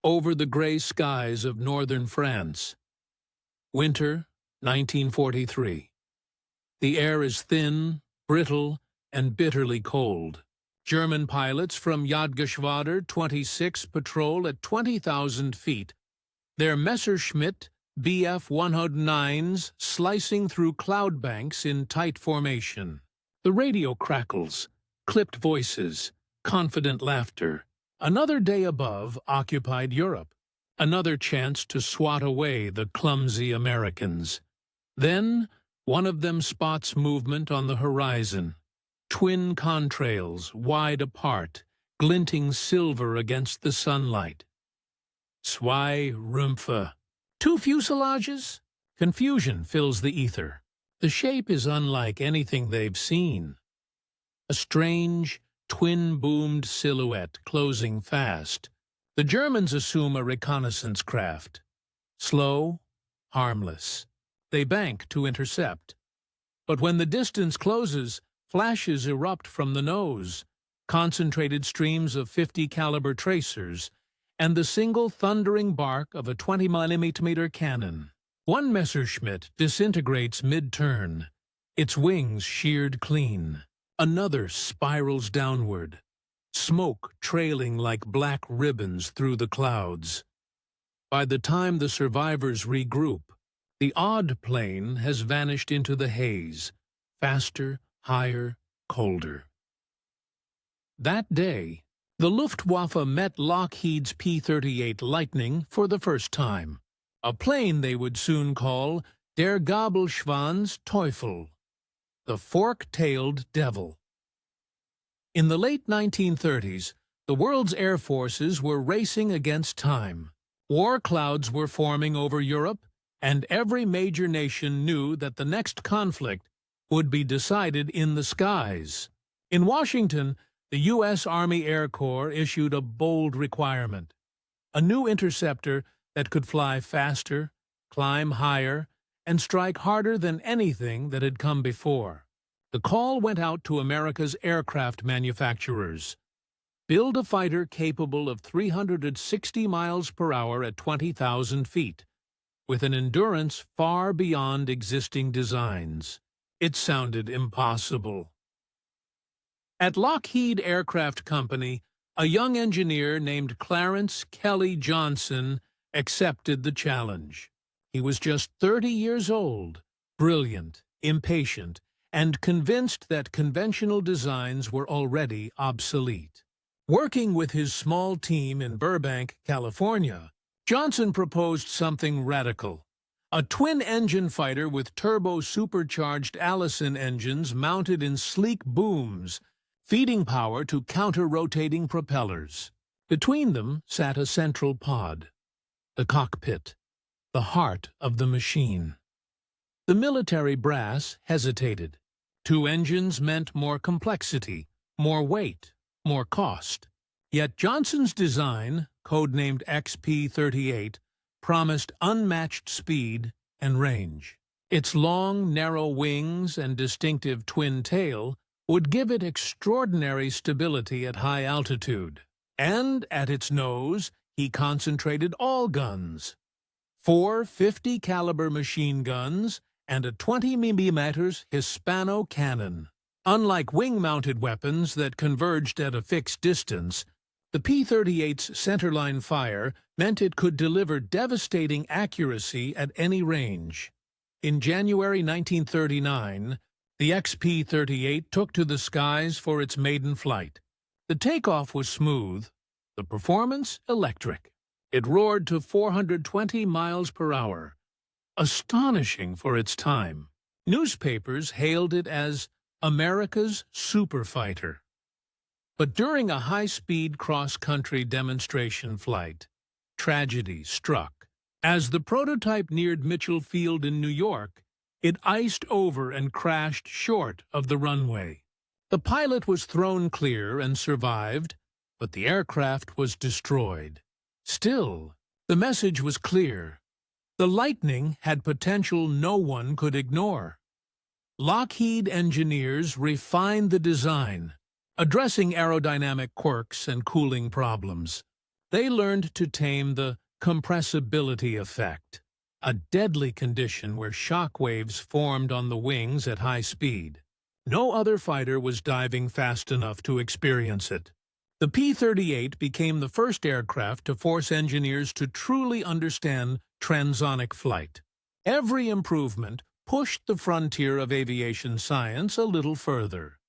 over the gray skies of northern France. Winter, 1943. The air is thin, brittle, and bitterly cold. German pilots from Jagdgeschwader 26 patrol at 20,000 feet, their Messerschmitt Bf-109s slicing through cloud banks in tight formation. The radio crackles, clipped voices, confident laughter. Another day above occupied Europe, another chance to swat away the clumsy Americans. Then, one of them spots movement on the horizon. Twin contrails, wide apart, glinting silver against the sunlight. Zwei Rümpfe. Two fuselages? Confusion fills the ether. The shape is unlike anything they've seen. A strange, twin-boomed silhouette closing fast. The Germans assume a reconnaissance craft. Slow, harmless. They bank to intercept. But when the distance closes, flashes erupt from the nose, concentrated streams of 50-caliber tracers, and the single thundering bark of a 20mm cannon. One Messerschmitt disintegrates mid-turn, its wings sheared clean. Another spirals downward, smoke trailing like black ribbons through the clouds. By the time the survivors regroup, the odd plane has vanished into the haze, faster, higher, colder. That day, the Luftwaffe met Lockheed's P-38 Lightning for the first time, a plane they would soon call Der Gabelschwanz Teufel, the fork-tailed devil. In the late 1930s, the world's air forces were racing against time. War clouds were forming over Europe, and every major nation knew that the next conflict would be decided in the skies. In Washington, the U.S. Army Air Corps issued a bold requirement: a new interceptor that could fly faster, climb higher, and strike harder than anything that had come before. The call went out to America's aircraft manufacturers. Build a fighter capable of 360 miles per hour at 20,000 feet, with an endurance far beyond existing designs. It sounded impossible. At Lockheed Aircraft Company, a young engineer named Clarence Kelly Johnson accepted the challenge. He was just 30 years old, brilliant, impatient, and convinced that conventional designs were already obsolete. Working with his small team in Burbank, California, Johnson proposed something radical: a twin-engine fighter with turbo-supercharged Allison engines mounted in sleek booms, feeding power to counter-rotating propellers. Between them sat a central pod, the cockpit, the heart of the machine. The military brass hesitated. Two engines meant more complexity, more weight, more cost. Yet Johnson's design, codenamed XP-38, promised unmatched speed and range. Its long, narrow wings and distinctive twin tail would give it extraordinary stability at high altitude. And at its nose, he concentrated all guns: 4 50-caliber machine guns and a 20mm Hispano cannon. Unlike wing-mounted weapons that converged at a fixed distance, the P-38's centerline fire meant it could deliver devastating accuracy at any range. In January 1939, the XP-38 took to the skies for its maiden flight. The takeoff was smooth, the performance electric. It roared to 420 miles per hour, astonishing for its time. Newspapers hailed it as America's superfighter. But during a high-speed cross-country demonstration flight, tragedy struck. As the prototype neared Mitchell Field in New York, it iced over and crashed short of the runway. The pilot was thrown clear and survived, but the aircraft was destroyed. Still, the message was clear. The Lightning had potential no one could ignore. Lockheed engineers refined the design, addressing aerodynamic quirks and cooling problems. They learned to tame the compressibility effect, a deadly condition where shock waves formed on the wings at high speed. No other fighter was diving fast enough to experience it. The P-38 became the first aircraft to force engineers to truly understand transonic flight. Every improvement pushed the frontier of aviation science a little further.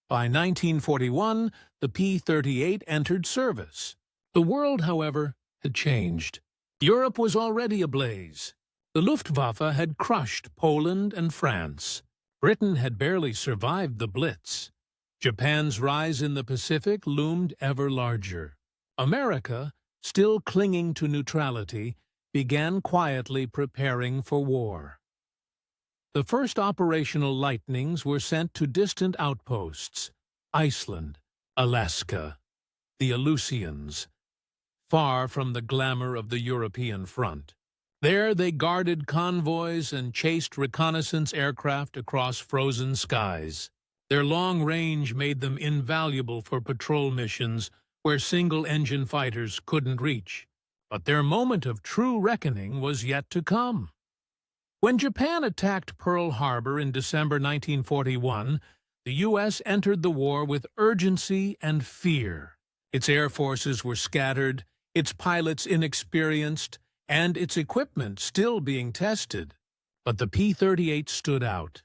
By 1941, the P-38 entered service. The world, however, had changed. Europe was already ablaze. The Luftwaffe had crushed Poland and France. Britain had barely survived the Blitz. Japan's rise in the Pacific loomed ever larger. America, still clinging to neutrality, began quietly preparing for war. The first operational lightnings were sent to distant outposts, Iceland, Alaska, the Aleutians, far from the glamour of the European front. There they guarded convoys and chased reconnaissance aircraft across frozen skies. Their long range made them invaluable for patrol missions where single-engine fighters couldn't reach. But their moment of true reckoning was yet to come. When Japan attacked Pearl Harbor in December 1941, the U.S. entered the war with urgency and fear. Its air forces were scattered, its pilots inexperienced, and its equipment still being tested. But the P-38 stood out.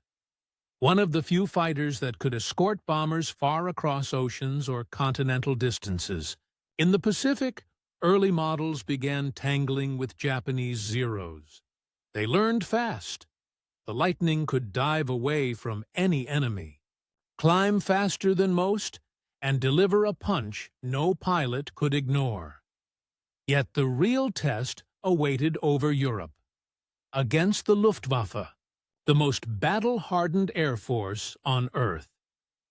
One of the few fighters that could escort bombers far across oceans or continental distances. In the Pacific, early models began tangling with Japanese Zeros. They learned fast. The Lightning could dive away from any enemy, climb faster than most, and deliver a punch no pilot could ignore. Yet the real test awaited over Europe. Against the Luftwaffe, the most battle-hardened air force on Earth.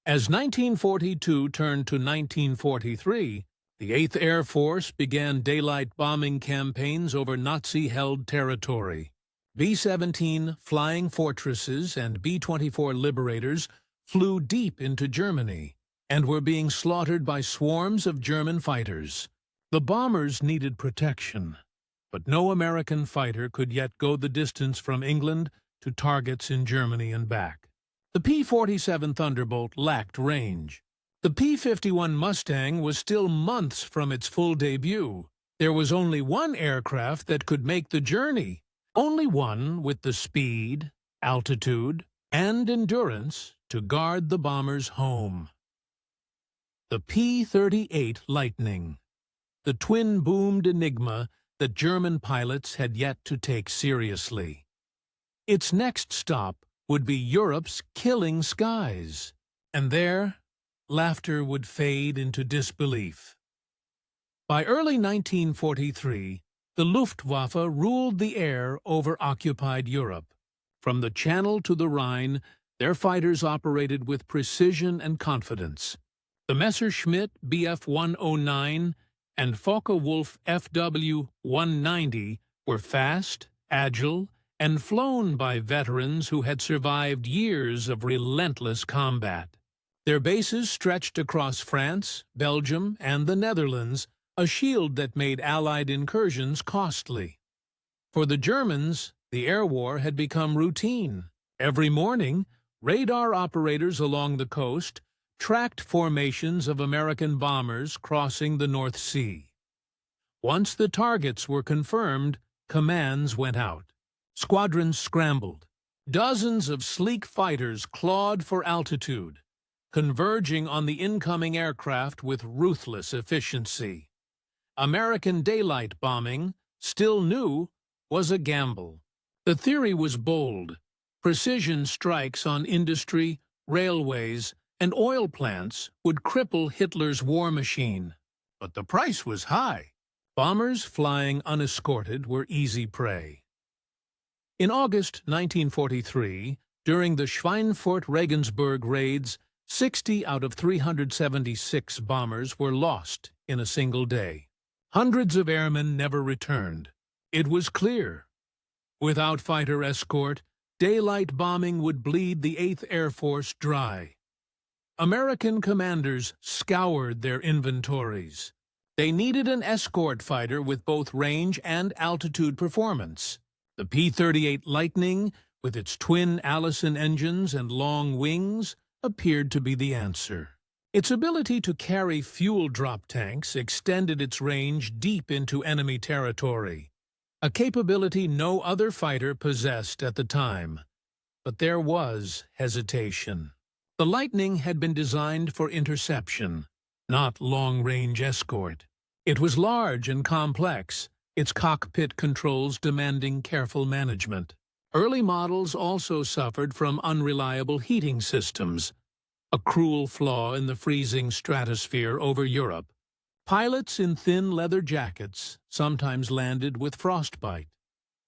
As 1942 turned to 1943, the 8th Air Force began daylight bombing campaigns over Nazi-held territory. B-17 Flying Fortresses and B-24 Liberators flew deep into Germany and were being slaughtered by swarms of German fighters. The bombers needed protection, but no American fighter could yet go the distance from England to targets in Germany and back. The P-47 Thunderbolt lacked range. The P-51 Mustang was still months from its full debut. There was only one aircraft that could make the journey, only one with the speed, altitude, and endurance to guard the bombers home. The P-38 Lightning, the twin-boomed enigma that German pilots had yet to take seriously. Its next stop would be Europe's killing skies, and there, laughter would fade into disbelief. By early 1943, the Luftwaffe ruled the air over occupied Europe. From the Channel to the Rhine, their fighters operated with precision and confidence. The Messerschmitt Bf-109 and Focke-Wulf FW-190 were fast, agile, and flown by veterans who had survived years of relentless combat. Their bases stretched across France, Belgium, and the Netherlands, a shield that made Allied incursions costly. For the Germans, the air war had become routine. Every morning, radar operators along the coast tracked formations of American bombers crossing the North Sea. Once the targets were confirmed, commands went out. Squadrons scrambled. Dozens of sleek fighters clawed for altitude, converging on the incoming aircraft with ruthless efficiency. American daylight bombing, still new, was a gamble. The theory was bold. Precision strikes on industry, railways, and oil plants would cripple Hitler's war machine. But the price was high. Bombers flying unescorted were easy prey. In August 1943, during the Schweinfurt-Regensburg raids, 60 out of 376 bombers were lost in a single day. Hundreds of airmen never returned. It was clear. Without fighter escort, daylight bombing would bleed the 8th Air Force dry. American commanders scoured their inventories. They needed an escort fighter with both range and altitude performance. The P-38 Lightning, with its twin Allison engines and long wings, appeared to be the answer. Its ability to carry fuel drop tanks extended its range deep into enemy territory, a capability no other fighter possessed at the time. But there was hesitation. The Lightning had been designed for interception, not long-range escort. It was large and complex, its cockpit controls demanding careful management. Early models also suffered from unreliable heating systems, a cruel flaw in the freezing stratosphere over Europe. Pilots in thin leather jackets sometimes landed with frostbite.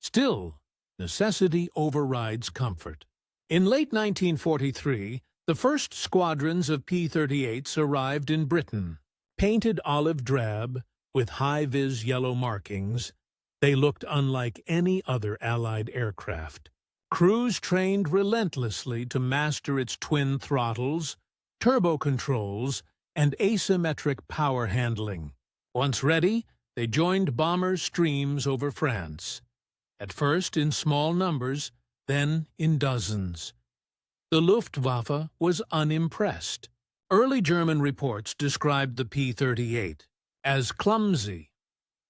Still, necessity overrides comfort. In late 1943, the first squadrons of P-38s arrived in Britain. Painted olive drab, with high-vis yellow markings, they looked unlike any other Allied aircraft. Crews trained relentlessly to master its twin throttles, turbo controls, and asymmetric power handling. Once ready, they joined bomber streams over France. At first in small numbers, then in dozens. The Luftwaffe was unimpressed. Early German reports described the P-38 as clumsy,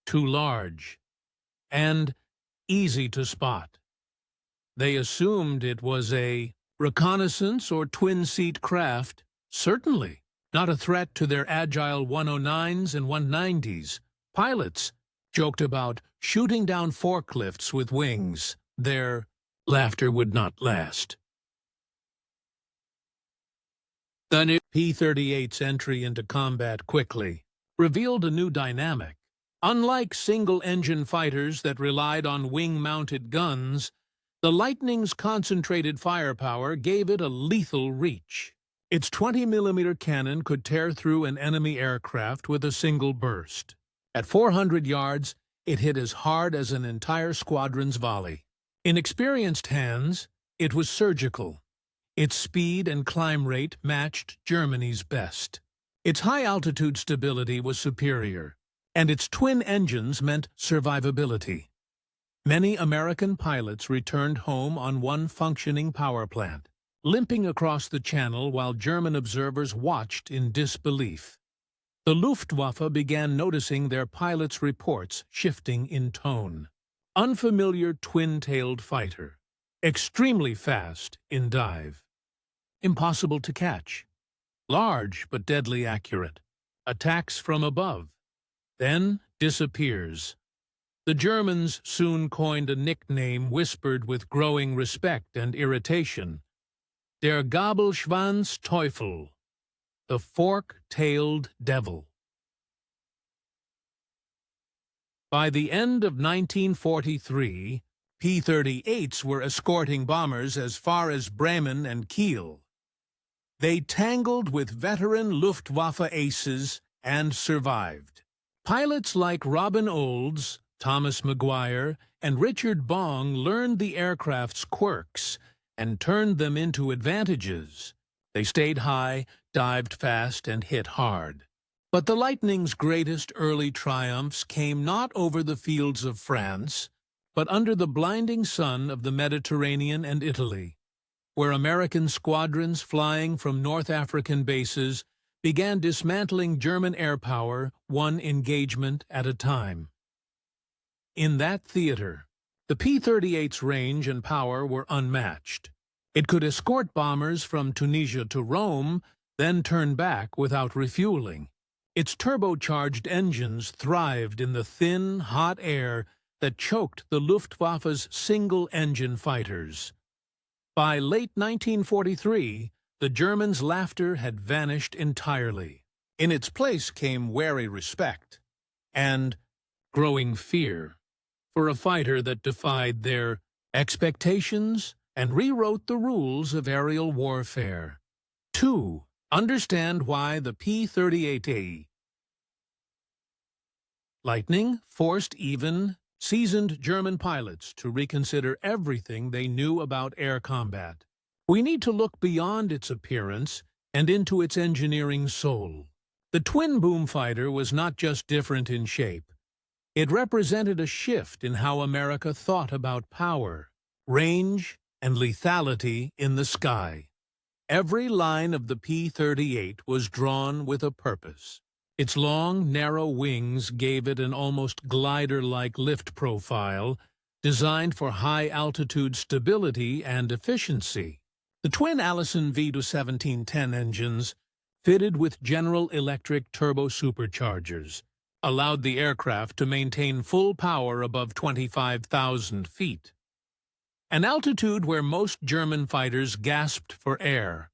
too large, and easy to spot. They assumed it was a reconnaissance or twin-seat craft, certainly not a threat to their agile 109s and 190s. Pilots joked about shooting down forklifts with wings. Their laughter would not last. The new P-38's entry into combat quickly revealed a new dynamic. Unlike single-engine fighters that relied on wing-mounted guns, the Lightning's concentrated firepower gave it a lethal reach. Its 20mm cannon could tear through an enemy aircraft with a single burst. At 400 yards, it hit as hard as an entire squadron's volley. In experienced hands, it was surgical. Its speed and climb rate matched Germany's best. Its high-altitude stability was superior, and its twin engines meant survivability. Many American pilots returned home on one functioning power plant, limping across the channel while German observers watched in disbelief. The Luftwaffe began noticing their pilots' reports shifting in tone. Unfamiliar twin-tailed fighter, extremely fast in dive. Impossible to catch. Large but deadly accurate. Attacks from above. Then disappears. The Germans soon coined a nickname whispered with growing respect and irritation. Der Gabelschwanz-Teufel, the fork-tailed devil. By the end of 1943, P-38s were escorting bombers as far as Bremen and Kiel. They tangled with veteran Luftwaffe aces and survived. Pilots like Robin Olds, Thomas Maguire, and Richard Bong learned the aircraft's quirks and turned them into advantages. They stayed high, dived fast, and hit hard. But the Lightning's greatest early triumphs came not over the fields of France, but under the blinding sun of the Mediterranean and Italy, where American squadrons flying from North African bases began dismantling German air power one engagement at a time. In that theater, the P-38's range and power were unmatched. It could escort bombers from Tunisia to Rome, then turn back without refueling. Its turbocharged engines thrived in the thin, hot air that choked the Luftwaffe's single-engine fighters. By late 1943, the Germans' laughter had vanished entirely. In its place came wary respect and growing fear for a fighter that defied their expectations and rewrote the rules of aerial warfare. 2. Understand why the P-38A Lightning forced even seasoned German pilots to reconsider everything they knew about air combat. We need to look beyond its appearance and into its engineering soul. The twin-boom fighter was not just different in shape. It represented a shift in how America thought about power, range, and lethality in the sky. Every line of the P-38 was drawn with a purpose. Its long, narrow wings gave it an almost glider-like lift profile, designed for high-altitude stability and efficiency. The twin Allison V-1710 engines, fitted with General Electric turbo superchargers, allowed the aircraft to maintain full power above 25,000 feet, an altitude where most German fighters gasped for air.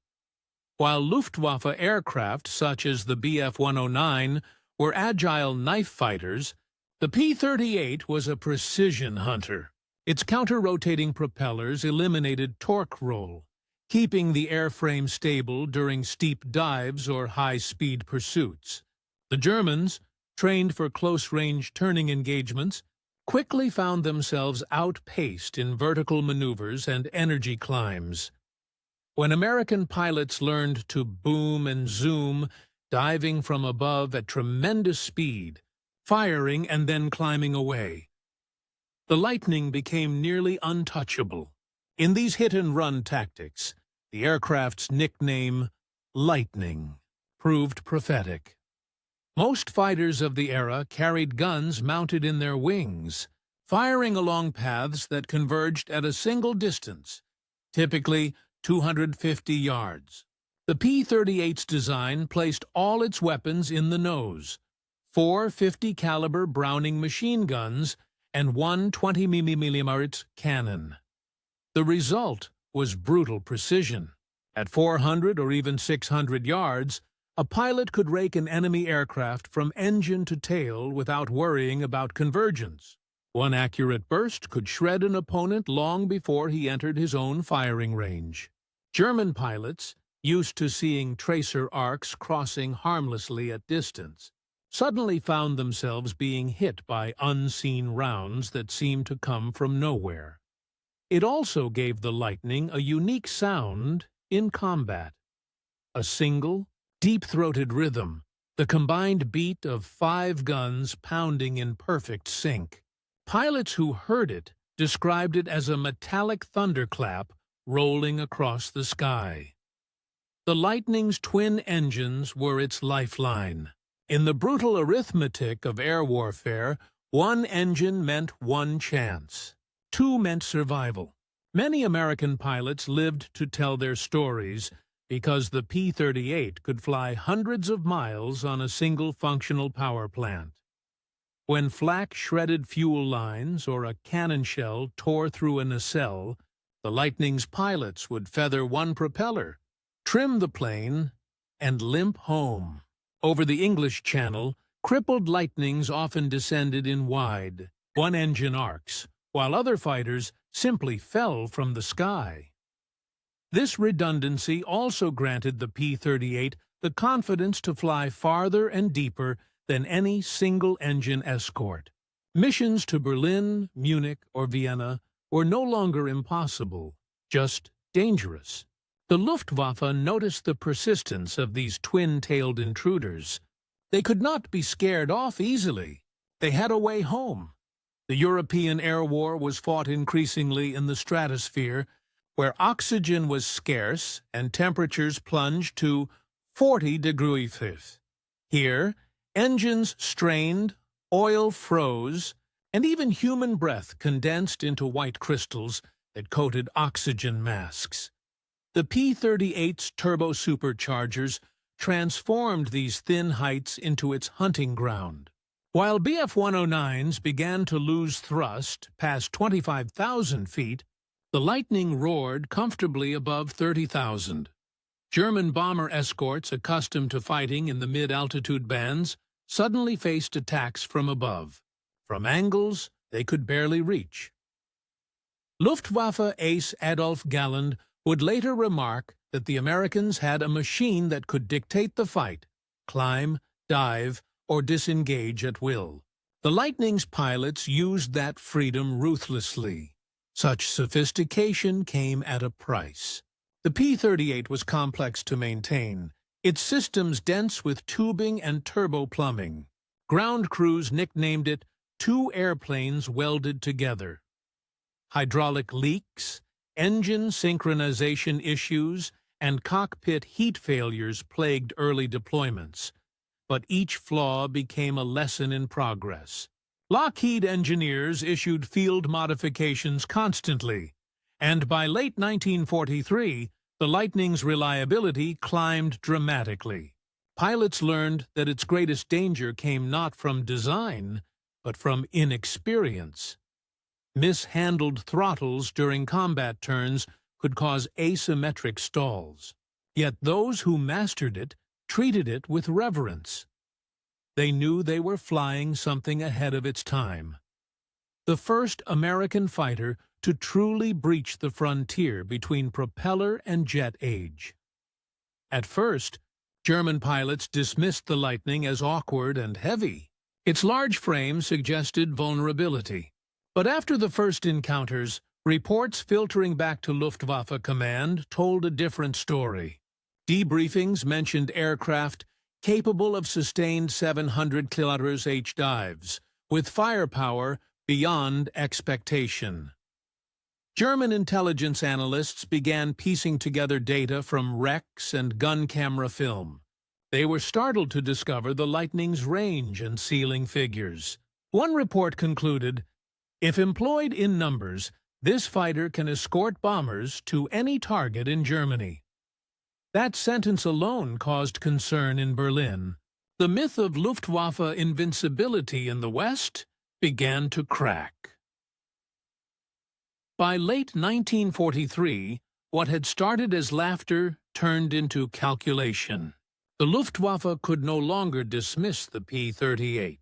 While Luftwaffe aircraft such as the Bf-109 were agile knife fighters, the P-38 was a precision hunter. Its counter-rotating propellers eliminated torque roll, keeping the airframe stable during steep dives or high-speed pursuits. The Germans, trained for close-range turning engagements, quickly found themselves outpaced in vertical maneuvers and energy climbs. When American pilots learned to boom and zoom, diving from above at tremendous speed, firing and then climbing away, the Lightning became nearly untouchable. In these hit-and-run tactics, the aircraft's nickname, Lightning, proved prophetic. Most fighters of the era carried guns mounted in their wings, firing along paths that converged at a single distance, typically 250 yards. The P-38's design placed all its weapons in the nose, 4 50-caliber Browning machine guns and 1 20mm cannon. The result was brutal precision. At 400 or even 600 yards, a pilot could rake an enemy aircraft from engine to tail without worrying about convergence. One accurate burst could shred an opponent long before he entered his own firing range. German pilots, used to seeing tracer arcs crossing harmlessly at distance, suddenly found themselves being hit by unseen rounds that seemed to come from nowhere. It also gave the Lightning a unique sound in combat. A single, deep-throated rhythm, the combined beat of 5 guns pounding in perfect sync. Pilots who heard it described it as a metallic thunderclap rolling across the sky. The Lightning's twin engines were its lifeline. In the brutal arithmetic of air warfare, 1 engine meant 1 chance. 2 meant survival. Many American pilots lived to tell their stories because the P-38 could fly hundreds of miles on a single functional power plant. When flak shredded fuel lines or a cannon shell tore through a nacelle, the Lightning's pilots would feather 1 propeller, trim the plane, and limp home. Over the English Channel, crippled Lightnings often descended in wide, 1-engine arcs, while other fighters simply fell from the sky. This redundancy also granted the P-38 the confidence to fly farther and deeper than any single-engine escort. Missions to Berlin, Munich, or Vienna were no longer impossible, just dangerous. The Luftwaffe noticed the persistence of these twin-tailed intruders. They could not be scared off easily. They had a way home. The European air war was fought increasingly in the stratosphere, where oxygen was scarce and temperatures plunged to 40 degrees Celsius. Here, engines strained, oil froze, and even human breath condensed into white crystals that coated oxygen masks. The P-38's turbo superchargers transformed these thin heights into its hunting ground. While Bf-109s began to lose thrust past 25,000 feet, the Lightning roared comfortably above 30,000. German bomber escorts accustomed to fighting in the mid-altitude bands suddenly faced attacks from above, from angles they could barely reach. Luftwaffe ace Adolf Galland would later remark that the Americans had a machine that could dictate the fight, climb, dive, or disengage at will. The Lightning's pilots used that freedom ruthlessly. Such sophistication came at a price. The P-38 was complex to maintain, its systems dense with tubing and turbo-plumbing. Ground crews nicknamed it two airplanes welded together. Hydraulic leaks, engine synchronization issues, and cockpit heat failures plagued early deployments, but each flaw became a lesson in progress. Lockheed engineers issued field modifications constantly, and by late 1943, the Lightning's reliability climbed dramatically. Pilots learned that its greatest danger came not from design, but from inexperience. Mishandled throttles during combat turns could cause asymmetric stalls. Yet those who mastered it treated it with reverence. They knew they were flying something ahead of its time. The first American fighter to truly breach the frontier between propeller and jet age. At first, German pilots dismissed the Lightning as awkward and heavy. Its large frame suggested vulnerability. But after the first encounters, reports filtering back to Luftwaffe command told a different story. Debriefings mentioned aircraft capable of sustained 700 km/h dives, with firepower beyond expectation. German intelligence analysts began piecing together data from wrecks and gun camera film. They were startled to discover the Lightning's range and ceiling figures. One report concluded, if employed in numbers, this fighter can escort bombers to any target in Germany. That sentence alone caused concern in Berlin. The myth of Luftwaffe invincibility in the West began to crack. By late 1943, what had started as laughter turned into calculation. The Luftwaffe could no longer dismiss the P-38.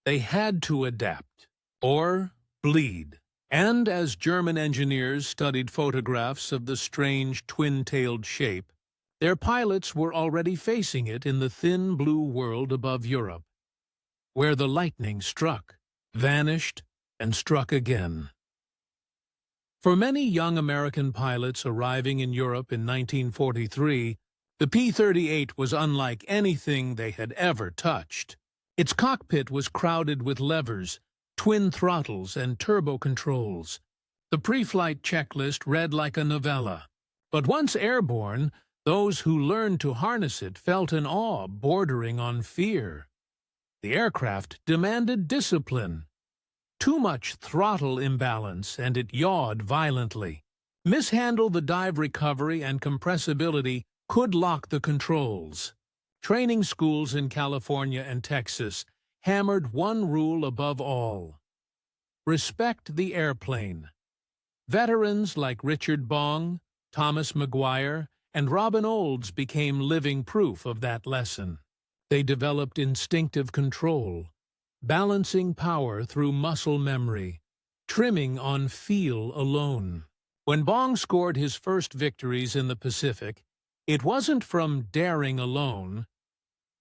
They had to adapt, or bleed. And as German engineers studied photographs of the strange twin-tailed shape, their pilots were already facing it in the thin blue world above Europe, where the Lightning struck, vanished, and struck again. For many young American pilots arriving in Europe in 1943, the P-38 was unlike anything they had ever touched. Its cockpit was crowded with levers, twin throttles, and turbo controls. The pre-flight checklist read like a novella. But once airborne, those who learned to harness it felt an awe bordering on fear. The aircraft demanded discipline. Too much throttle imbalance, and it yawed violently. Mishandle the dive recovery and compressibility could lock the controls. Training schools in California and Texas hammered one rule above all: respect the airplane. Veterans like Richard Bong, Thomas Maguire, and Robin Olds became living proof of that lesson. They developed instinctive control, balancing power through muscle memory, trimming on feel alone. When Bong scored his first victories in the Pacific, it wasn't from daring alone,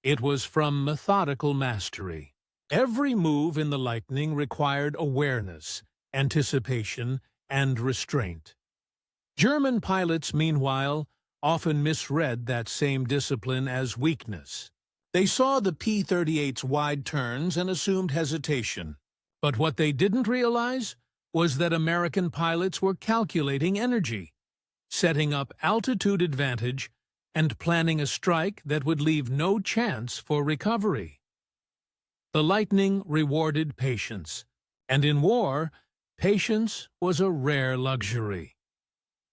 it was from methodical mastery. Every move in the Lightning required awareness, anticipation, and restraint. German pilots, meanwhile, often misread that same discipline as weakness. They saw the P-38's wide turns and assumed hesitation. But what they didn't realize was that American pilots were calculating energy, setting up altitude advantage, and planning a strike that would leave no chance for recovery. The Lightning rewarded patience, and in war, patience was a rare luxury.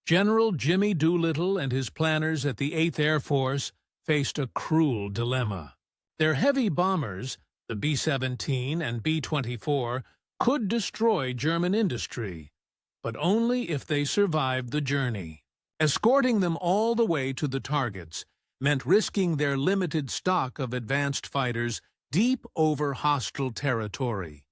General Jimmy Doolittle and his planners at the 8th Air Force faced a cruel dilemma. Their heavy bombers, the B-17 and B-24, could destroy German industry, but only if they survived the journey. Escorting them all the way to the targets meant risking their limited stock of advanced fighters deep over hostile territory.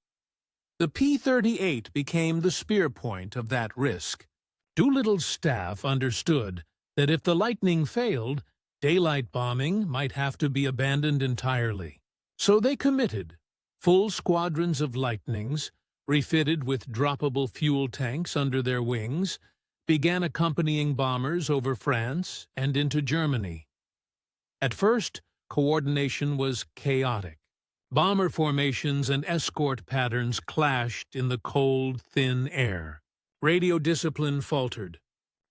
The P-38 became the spear point of that risk. Doolittle's staff understood that if the Lightning failed, daylight bombing might have to be abandoned entirely. So they committed. Full squadrons of Lightnings, refitted with droppable fuel tanks under their wings, began accompanying bombers over France and into Germany. At first, coordination was chaotic. Bomber formations and escort patterns clashed in the cold, thin air. Radio discipline faltered,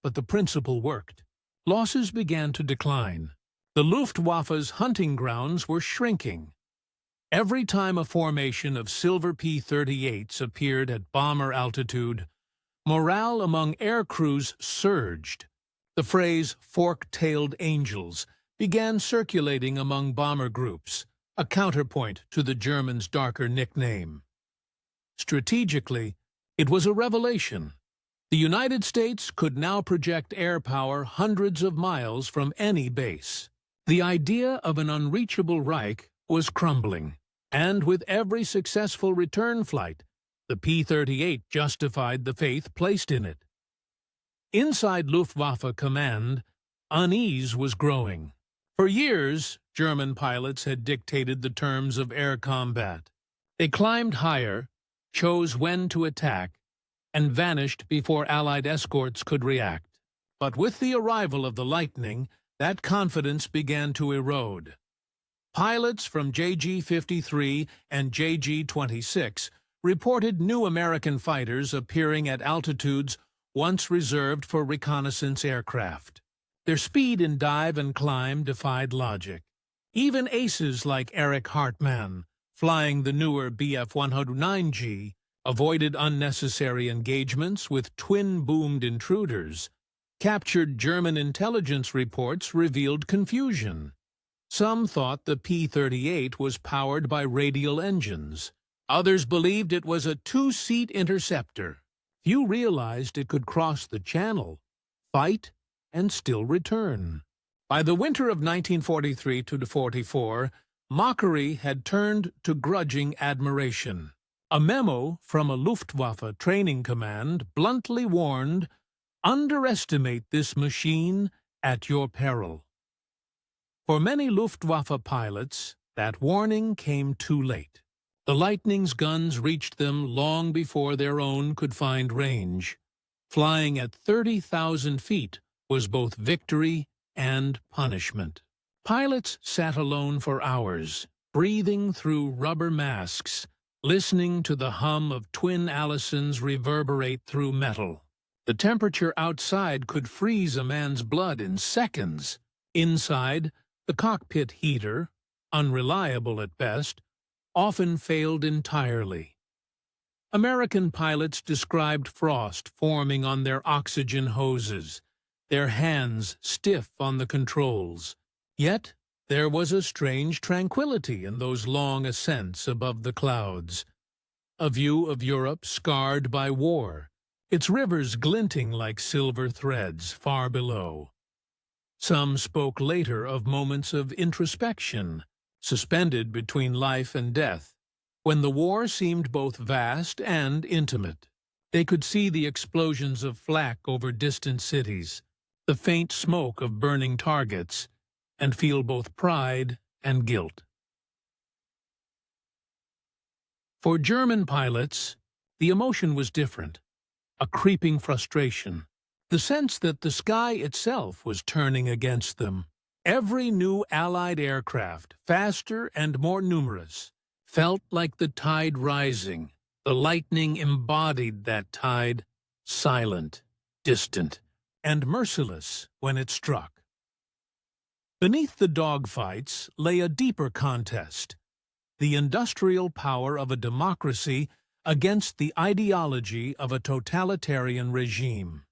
but the principle worked. Losses began to decline. The Luftwaffe's hunting grounds were shrinking. Every time a formation of silver P-38s appeared at bomber altitude, morale among air crews surged. The phrase "fork-tailed angels" began circulating among bomber groups, a counterpoint to the Germans' darker nickname. Strategically, it was a revelation. The United States could now project air power hundreds of miles from any base. The idea of an unreachable Reich was crumbling, and with every successful return flight, the P-38 justified the faith placed in it. Inside Luftwaffe command, unease was growing. For years, German pilots had dictated the terms of air combat. They climbed higher, chose when to attack, and vanished before Allied escorts could react. But with the arrival of the Lightning, that confidence began to erode. Pilots from JG-53 and JG-26 reported new American fighters appearing at altitudes once reserved for reconnaissance aircraft. Their speed in dive and climb defied logic. Even aces like Erich Hartmann, flying the newer Bf-109G, avoided unnecessary engagements with twin-boomed intruders. Captured German intelligence reports revealed confusion. Some thought the P-38 was powered by radial engines. Others believed it was a two-seat interceptor. Few realized it could cross the channel, fight, and still return. By the winter of 1943 to 44, mockery had turned to grudging admiration. A memo from a Luftwaffe training command bluntly warned, "Underestimate this machine at your peril." For many Luftwaffe pilots, that warning came too late. The Lightning's guns reached them long before their own could find range. Flying at 30,000 feet was both victory and punishment. Pilots sat alone for hours, breathing through rubber masks, listening to the hum of twin Allisons reverberate through metal. The temperature outside could freeze a man's blood in seconds. Inside, the cockpit heater, unreliable at best, often failed entirely. American pilots described frost forming on their oxygen hoses, their hands stiff on the controls. Yet there was a strange tranquility in those long ascents above the clouds. A view of Europe scarred by war, its rivers glinting like silver threads far below. Some spoke later of moments of introspection, suspended between life and death, when the war seemed both vast and intimate. They could see the explosions of flak over distant cities, the faint smoke of burning targets, and feel both pride and guilt. For German pilots, the emotion was different. A creeping frustration, the sense that the sky itself was turning against them. Every new Allied aircraft, faster and more numerous, felt like the tide rising. The Lightning embodied that tide, silent, distant, and merciless when it struck. Beneath the dogfights lay a deeper contest, the industrial power of a democracy against the ideology of a totalitarian regime.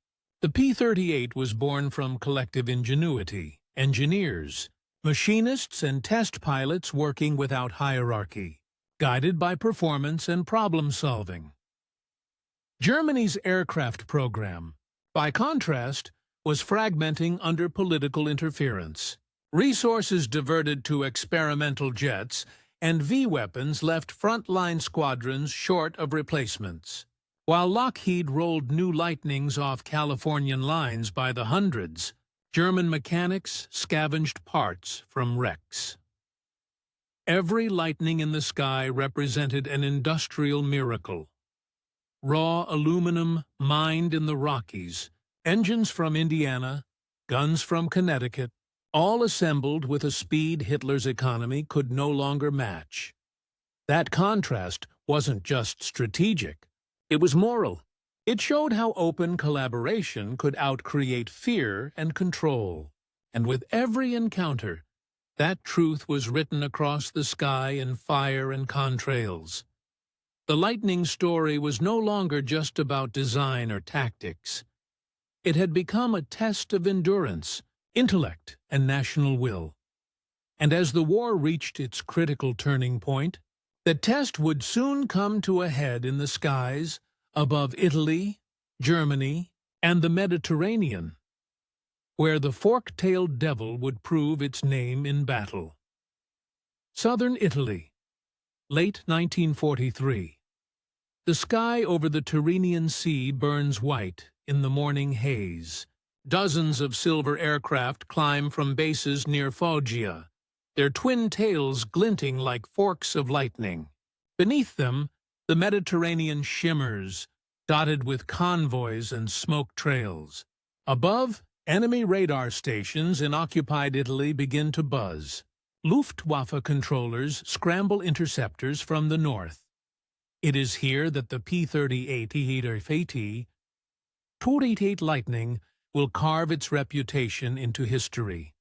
The P-38 was born from collective ingenuity, engineers, machinists and test pilots working without hierarchy, guided by performance and problem-solving. Germany's aircraft program, by contrast, was fragmenting under political interference. Resources diverted to experimental jets and V-weapons left front-line squadrons short of replacements. While Lockheed rolled new Lightnings off Californian lines by the hundreds, German mechanics scavenged parts from wrecks. Every Lightning in the sky represented an industrial miracle. Raw aluminum mined in the Rockies, engines from Indiana, guns from Connecticut, all assembled with a speed Hitler's economy could no longer match. That contrast wasn't just strategic, it was moral. It showed how open collaboration could outcreate fear and control. And with every encounter, that truth was written across the sky in fire and contrails. The Lightning story was no longer just about design or tactics. It had become a test of endurance, intellect, and national will. And as the war reached its critical turning point, the test would soon come to a head in the skies above Italy, Germany, and the Mediterranean, where the fork-tailed devil would prove its name in battle. Southern Italy, late 1943. The sky over the Tyrrhenian Sea burns white in the morning haze. Dozens of silver aircraft climb from bases near Foggia, their twin tails glinting like forks of lightning. Beneath them, the Mediterranean shimmers, dotted with convoys and smoke trails. Above, enemy radar stations in occupied Italy begin to buzz. Luftwaffe controllers scramble interceptors from the north. It is here that the P-38 288 Lightning will carve its reputation into history.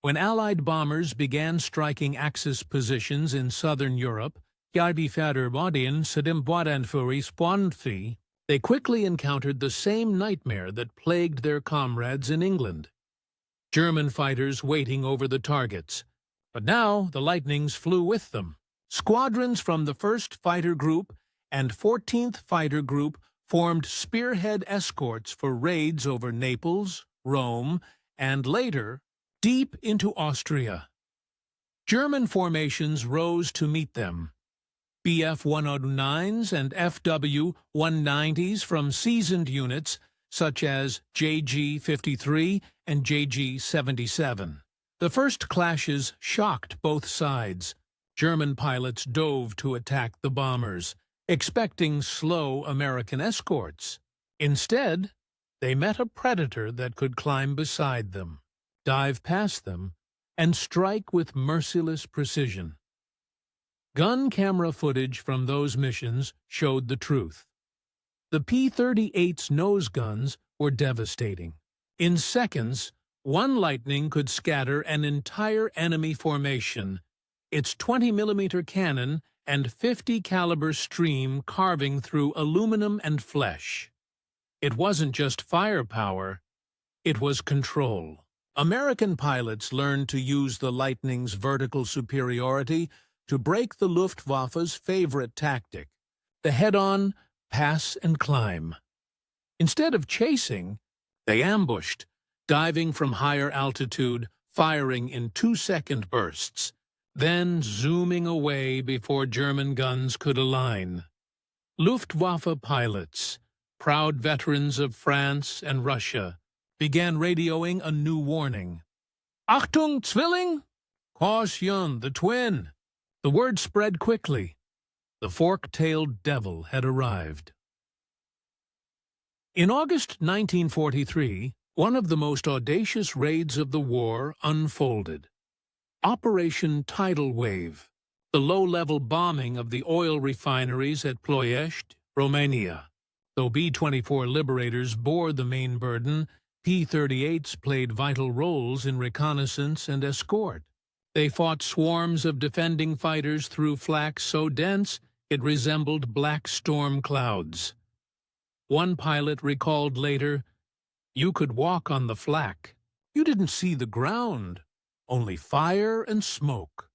When Allied bombers began striking Axis positions in southern Europe, they quickly encountered the same nightmare that plagued their comrades in England. German fighters waiting over the targets. But now the Lightnings flew with them. Squadrons from the 1st Fighter Group and 14th Fighter Group formed spearhead escorts for raids over Naples, Rome, and later, deep into Austria. German formations rose to meet them. Bf-109s and FW-190s from seasoned units such as JG-53 and JG-77. The first clashes shocked both sides. German pilots dove to attack the bombers, expecting slow American escorts. Instead, they met a predator that could climb beside them, dive past them, and strike with merciless precision. Gun camera footage from those missions showed the truth. The P-38's nose guns were devastating. In seconds, one Lightning could scatter an entire enemy formation, its 20mm cannon and 50 caliber stream carving through aluminum and flesh. It wasn't just firepower, it was control. American pilots learned to use the Lightning's vertical superiority to break the Luftwaffe's favorite tactic, the head-on, pass and climb. Instead of chasing, they ambushed, diving from higher altitude, firing in 2-second bursts, then zooming away before German guns could align. Luftwaffe pilots, proud veterans of France and Russia, began radioing a new warning. Achtung, Zwilling! Caution, the twin! The word spread quickly. The fork-tailed devil had arrived. In August 1943, one of the most audacious raids of the war unfolded. Operation Tidal Wave, the low-level bombing of the oil refineries at Ploiești, Romania. Though B-24 Liberators bore the main burden, P-38s played vital roles in reconnaissance and escort. They fought swarms of defending fighters through flak so dense it resembled black storm clouds. One pilot recalled later, "You could walk on the flak. You didn't see the ground, only fire and smoke."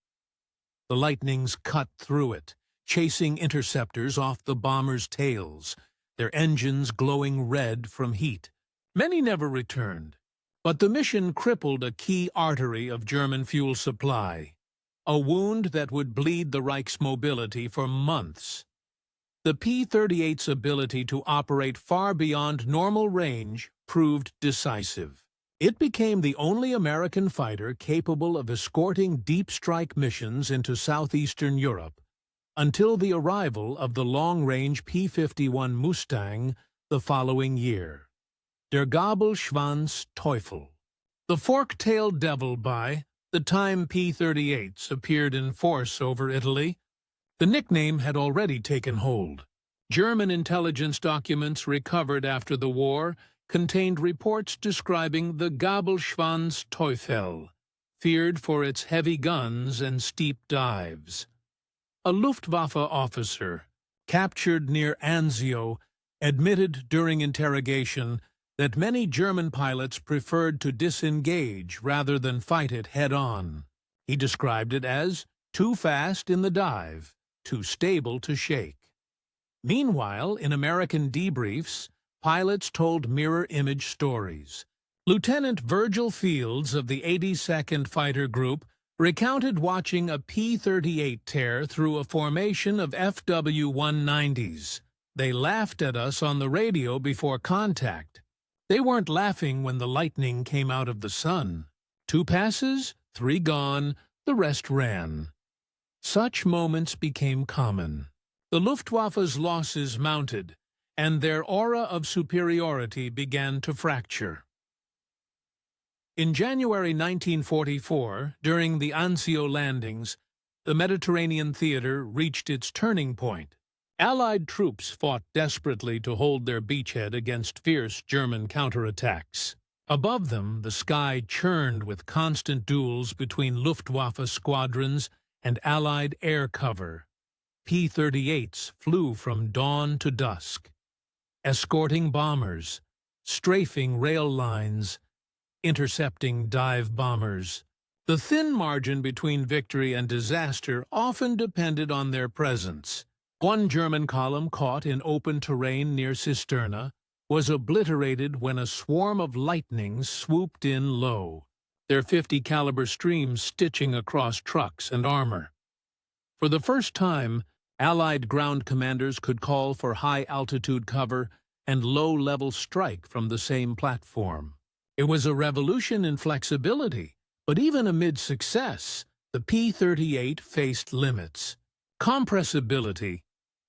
The Lightnings cut through it, chasing interceptors off the bombers' tails, their engines glowing red from heat. Many never returned. But the mission crippled a key artery of German fuel supply, a wound that would bleed the Reich's mobility for months. The P-38's ability to operate far beyond normal range proved decisive. It became the only American fighter capable of escorting deep strike missions into southeastern Europe until the arrival of the long-range P-51 Mustang the following year. Der Gabelschwanz Teufel. The fork-tailed devil by the time P-38s appeared in force over Italy, the nickname had already taken hold. German intelligence documents recovered after the war contained reports describing the Gabelschwanz Teufel, feared for its heavy guns and steep dives. A Luftwaffe officer, captured near Anzio, admitted during interrogation that many German pilots preferred to disengage rather than fight it head-on. He described it as too fast in the dive, too stable to shake. Meanwhile, in American debriefs, pilots told mirror-image stories. Lieutenant Virgil Fields of the 82nd Fighter Group recounted watching a P-38 tear through a formation of FW-190s. They laughed at us on the radio before contact. They weren't laughing when the lightning came out of the sun. 2 passes, 3 gone, the rest ran. Such moments became common. The Luftwaffe's losses mounted, and their aura of superiority began to fracture. In January 1944, during the Anzio landings, the Mediterranean theater reached its turning point. Allied troops fought desperately to hold their beachhead against fierce German counterattacks. Above them, the sky churned with constant duels between Luftwaffe squadrons and Allied air cover. P-38s flew from dawn to dusk, escorting bombers, strafing rail lines, intercepting dive bombers. The thin margin between victory and disaster often depended on their presence. One German column caught in open terrain near Cisterna was obliterated when a swarm of lightnings swooped in low, their 50 caliber streams stitching across trucks and armor. For the first time, Allied ground commanders could call for high-altitude cover and low-level strike from the same platform. It was a revolution in flexibility, but even amid success, the P-38 faced limits. Compressibility,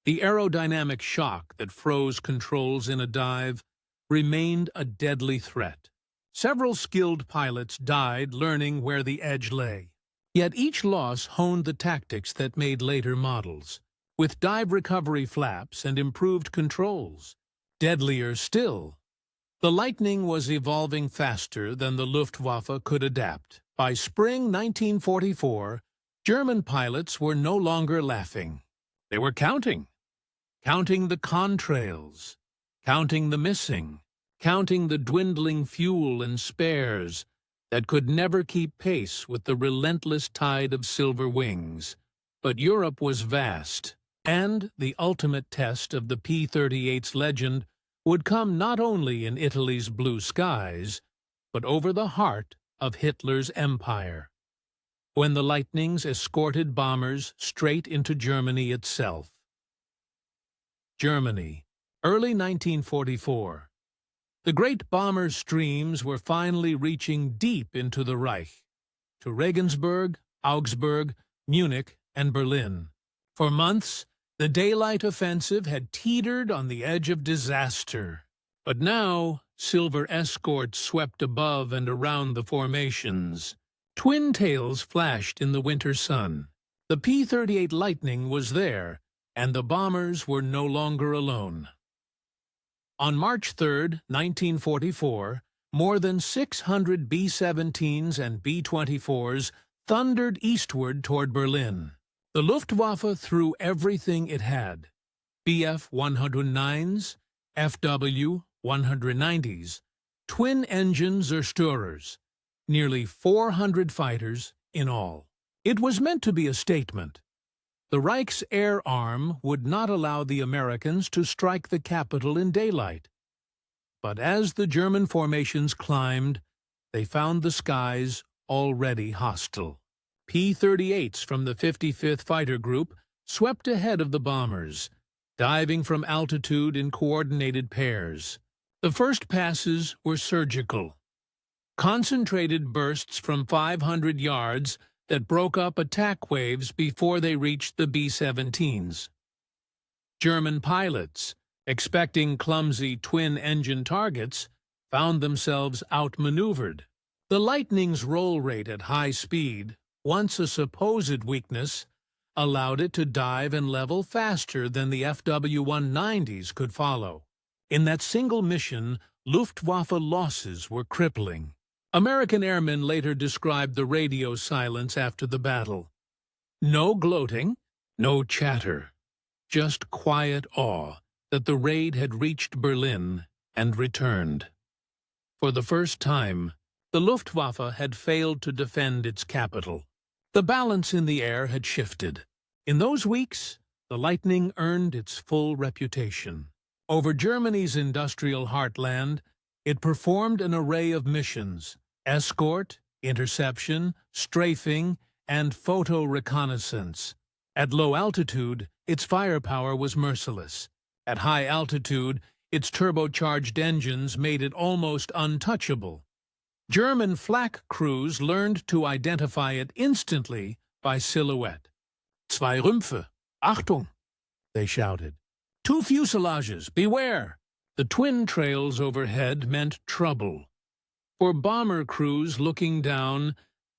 the aerodynamic shock that froze controls in a dive, remained a deadly threat. Several skilled pilots died learning where the edge lay. Yet each loss honed the tactics that made later models. With dive recovery flaps and improved controls. Deadlier still, the Lightning was evolving faster than the Luftwaffe could adapt. By spring 1944, German pilots were no longer laughing. They were counting the contrails, counting the missing, counting the dwindling fuel and spares that could never keep pace with the relentless tide of silver wings. But Europe was vast. And the ultimate test of the P-38's legend would come not only in Italy's blue skies, but over the heart of Hitler's empire, when the Lightnings escorted bombers straight into Germany itself. Germany, early 1944. The great bomber streams were finally reaching deep into the Reich, to Regensburg, Augsburg, Munich, and Berlin. For months, the daylight offensive had teetered on the edge of disaster. But now, silver escorts swept above and around the formations. Twin tails flashed in the winter sun. The P-38 Lightning was there, and the bombers were no longer alone. On March 3, 1944, more than 600 B-17s and B-24s thundered eastward toward Berlin. The Luftwaffe threw everything it had: Bf-109s, FW-190s, twin-engine Zerstörers, nearly 400 fighters in all. It was meant to be a statement. The Reich's air arm would not allow the Americans to strike the capital in daylight. But as the German formations climbed, they found the skies already hostile. P-38s from the 55th Fighter Group swept ahead of the bombers, diving from altitude in coordinated pairs. The first passes were surgical. Concentrated bursts from 500 yards that broke up attack waves before they reached the B-17s. German pilots, expecting clumsy twin-engine targets, found themselves outmaneuvered. The Lightning's roll rate at high speed, once a supposed weakness, allowed it to dive and level faster than the FW-190s could follow. In that single mission, Luftwaffe losses were crippling. American airmen later described the radio silence after the battle. No gloating, no chatter, just quiet awe that the raid had reached Berlin and returned. For the first time, the Luftwaffe had failed to defend its capital. The balance in the air had shifted. In those weeks, the Lightning earned its full reputation. Over Germany's industrial heartland, it performed an array of missions: escort, interception, strafing, and photo reconnaissance. At low altitude, its firepower was merciless. At high altitude, its turbocharged engines made it almost untouchable. German flak crews learned to identify it instantly by silhouette. "Zwei Rümpfe, Achtung!" they shouted. "Two fuselages, beware!" The twin trails overhead meant trouble. For bomber crews looking down,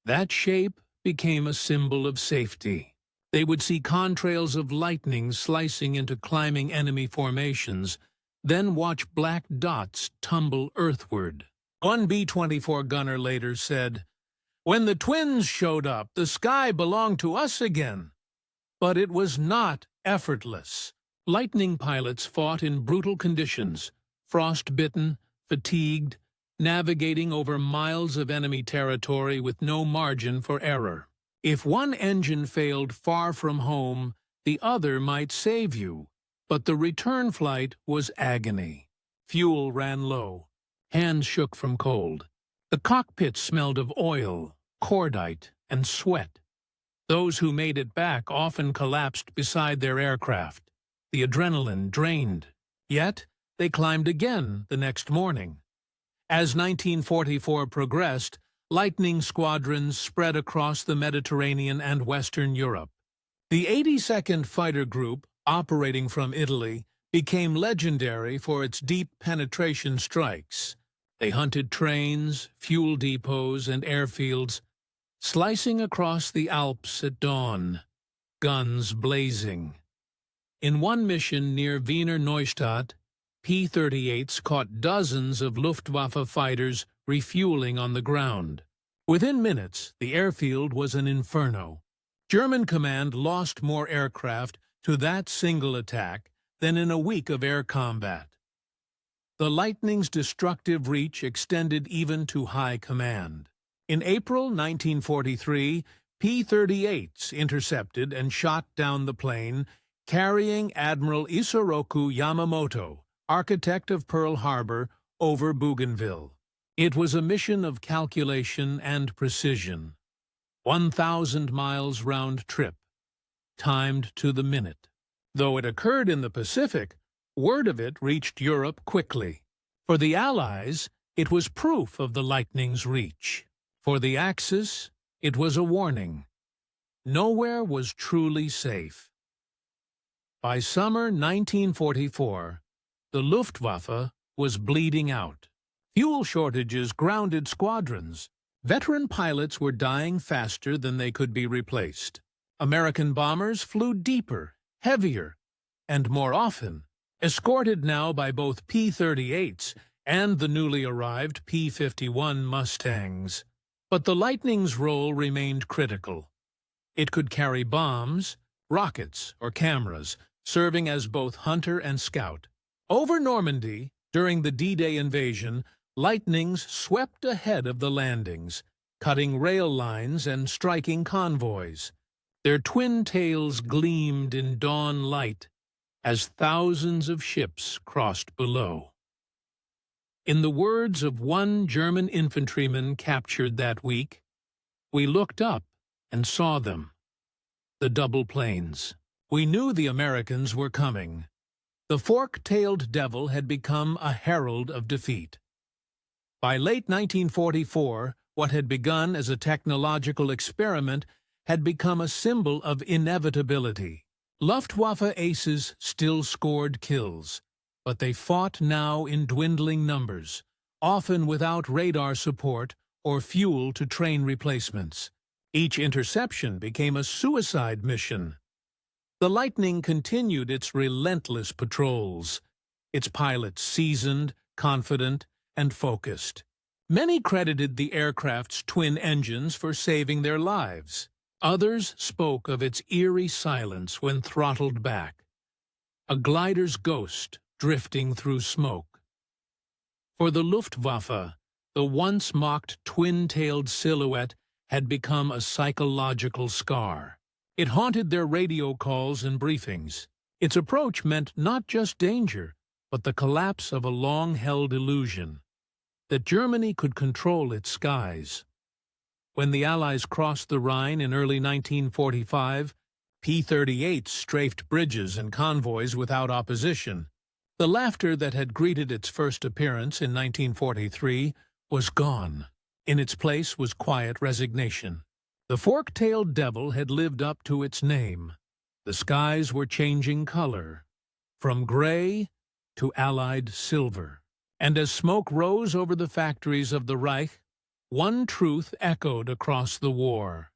that shape became a symbol of safety. They would see contrails of lightning slicing into climbing enemy formations, then watch black dots tumble earthward. One B-24 gunner later said, "When the twins showed up, the sky belonged to us again." But it was not effortless. Lightning pilots fought in brutal conditions, frost-bitten, fatigued, navigating over miles of enemy territory with no margin for error. If one engine failed far from home, the other might save you, but the return flight was agony. Fuel ran low. Hands shook from cold. The cockpit smelled of oil, cordite, and sweat. Those who made it back often collapsed beside their aircraft. The adrenaline drained. Yet, they climbed again the next morning. As 1944 progressed, Lightning squadrons spread across the Mediterranean and Western Europe. The 82nd Fighter Group, operating from Italy, became legendary for its deep penetration strikes. They hunted trains, fuel depots, and airfields, slicing across the Alps at dawn, guns blazing. In one mission near Wiener Neustadt, P-38s caught dozens of Luftwaffe fighters refueling on the ground. Within minutes, the airfield was an inferno. German command lost more aircraft to that single attack than in a week of air combat. The Lightning's destructive reach extended even to high command. In April 1943, P-38s intercepted and shot down the plane, carrying Admiral Isoroku Yamamoto, architect of Pearl Harbor, over Bougainville. It was a mission of calculation and precision. 1,000 miles round trip, timed to the minute. Though it occurred in the Pacific, word of it reached Europe quickly. For the Allies, it was proof of the Lightning's reach. For the Axis, it was a warning. Nowhere was truly safe. By summer 1944, the Luftwaffe was bleeding out. Fuel shortages grounded squadrons. Veteran pilots were dying faster than they could be replaced. American bombers flew deeper, heavier, and more often, escorted now by both P-38s and the newly arrived P-51 Mustangs. But the Lightning's role remained critical. It could carry bombs, rockets, or cameras, serving as both hunter and scout. Over Normandy, during the D-Day invasion, Lightnings swept ahead of the landings, cutting rail lines and striking convoys. Their twin tails gleamed in dawn light as thousands of ships crossed below. In the words of one German infantryman captured that week, "We looked up and saw them, the double planes. We knew the Americans were coming. The fork-tailed devil had become a herald of defeat." By late 1944, what had begun as a technological experiment had become a symbol of inevitability. Luftwaffe aces still scored kills, but they fought now in dwindling numbers, often without radar support or fuel to train replacements. Each interception became a suicide mission. The Lightning continued its relentless patrols, its pilots seasoned, confident, and focused. Many credited the aircraft's twin engines for saving their lives. Others spoke of its eerie silence when throttled back, a glider's ghost drifting through smoke. For the Luftwaffe, the once mocked twin-tailed silhouette had become a psychological scar. It haunted their radio calls and briefings. Its approach meant not just danger, but the collapse of a long-held illusion that Germany could control its skies. When the Allies crossed the Rhine in early 1945, P-38s strafed bridges and convoys without opposition. The laughter that had greeted its first appearance in 1943 was gone. In its place was quiet resignation. The fork-tailed devil had lived up to its name. The skies were changing color, from gray to Allied silver. And as smoke rose over the factories of the Reich, one truth echoed across the war.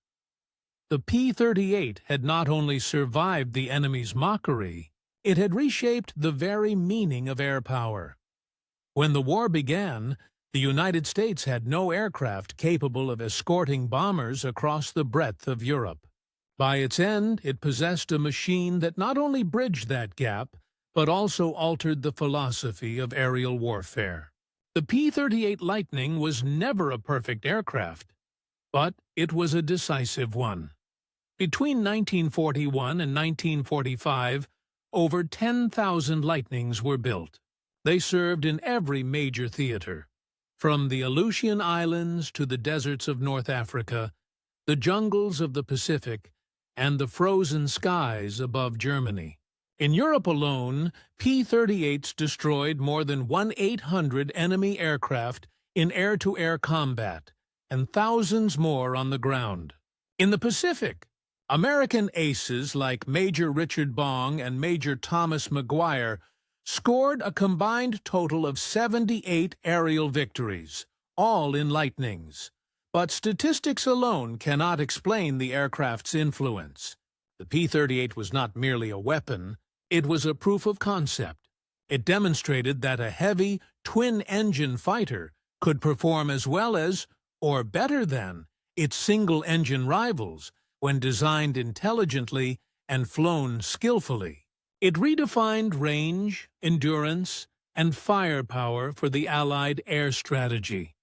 The P-38 had not only survived the enemy's mockery, it had reshaped the very meaning of air power. When the war began, the United States had no aircraft capable of escorting bombers across the breadth of Europe. By its end, it possessed a machine that not only bridged that gap, but also altered the philosophy of aerial warfare. The P-38 Lightning was never a perfect aircraft, but it was a decisive one. Between 1941 and 1945, over 10,000 Lightnings were built. They served in every major theater, from the Aleutian Islands to the deserts of North Africa, the jungles of the Pacific, and the frozen skies above Germany. In Europe alone, P-38s destroyed more than 1,800 enemy aircraft in air-to-air combat, and thousands more on the ground. In the Pacific, American aces like Major Richard Bong and Major Thomas Maguire scored a combined total of 78 aerial victories, all in Lightnings. But statistics alone cannot explain the aircraft's influence. The P-38 was not merely a weapon, it was a proof of concept. It demonstrated that a heavy, twin-engine fighter could perform as well as, or better than, its single-engine rivals when designed intelligently and flown skillfully. It redefined range, endurance, and firepower for the Allied air strategy.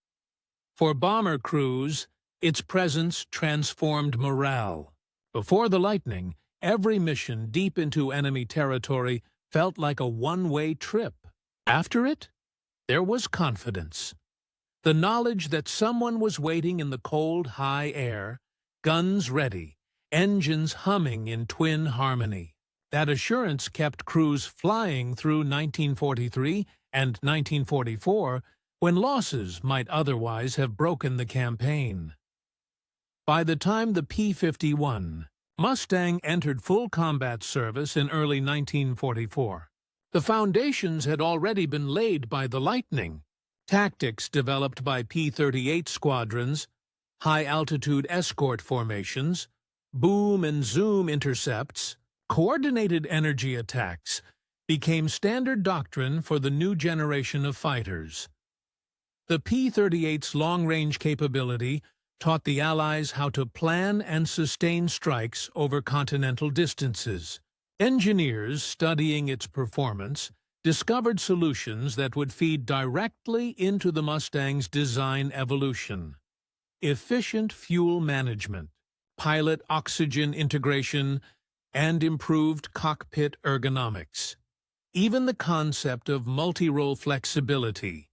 For bomber crews, its presence transformed morale. Before the Lightning, every mission deep into enemy territory felt like a one-way trip. After it, there was confidence. The knowledge that someone was waiting in the cold, high air, guns ready, engines humming in twin harmony. That assurance kept crews flying through 1943 and 1944, when losses might otherwise have broken the campaign. By the time the P-51 Mustang entered full combat service in early 1944, the foundations had already been laid by the Lightning. Tactics developed by P-38 squadrons, high-altitude escort formations, boom and zoom intercepts, coordinated energy attacks became standard doctrine for the new generation of fighters. The P-38's long-range capability taught the Allies how to plan and sustain strikes over continental distances. Engineers studying its performance discovered solutions that would feed directly into the Mustang's design evolution. Efficient fuel management, pilot oxygen integration, and improved cockpit ergonomics. Even the concept of multi-role flexibility.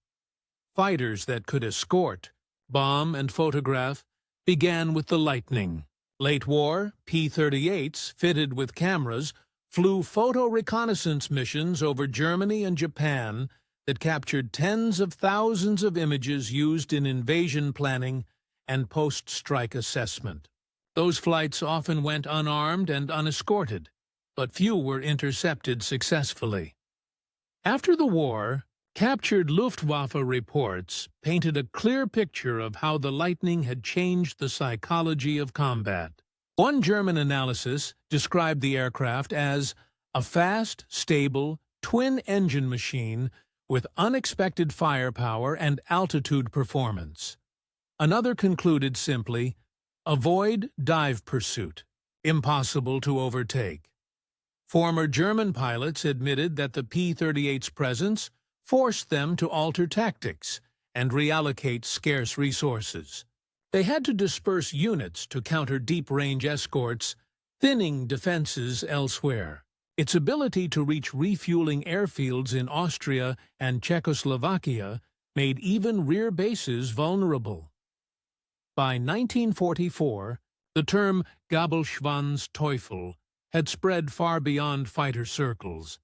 Fighters that could escort, bomb, and photograph began with the Lightning. Late war, P-38s, fitted with cameras, flew photo reconnaissance missions over Germany and Japan that captured tens of thousands of images used in invasion planning and post-strike assessment. Those flights often went unarmed and unescorted, but few were intercepted successfully. After the war Captured Luftwaffe reports painted a clear picture of how the Lightning had changed the psychology of combat. One German analysis described the aircraft as a fast, stable, twin-engine machine with unexpected firepower and altitude performance. Another concluded simply, avoid dive pursuit, impossible to overtake. Former German pilots admitted that the P-38's presence forced them to alter tactics and reallocate scarce resources. They had to disperse units to counter deep-range escorts, thinning defenses elsewhere. Its ability to reach refueling airfields in Austria and Czechoslovakia made even rear bases vulnerable. By 1944, the term Gabelschwanz-Teufel had spread far beyond fighter circles.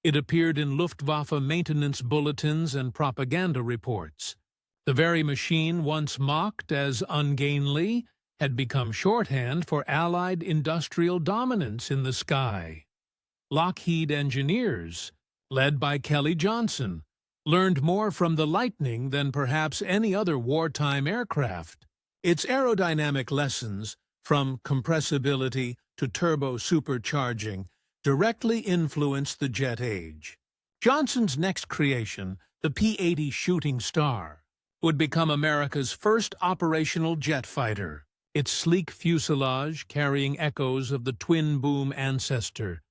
It appeared in Luftwaffe maintenance bulletins and propaganda reports. The very machine once mocked as ungainly had become shorthand for Allied industrial dominance in the sky. Lockheed engineers, led by Kelly Johnson, learned more from the Lightning than perhaps any other wartime aircraft. Its aerodynamic lessons, from compressibility to turbo supercharging, directly influenced the jet age. Johnson's next creation, the P-80 Shooting Star, would become America's first operational jet fighter, its sleek fuselage carrying echoes of the twin-boom ancestor.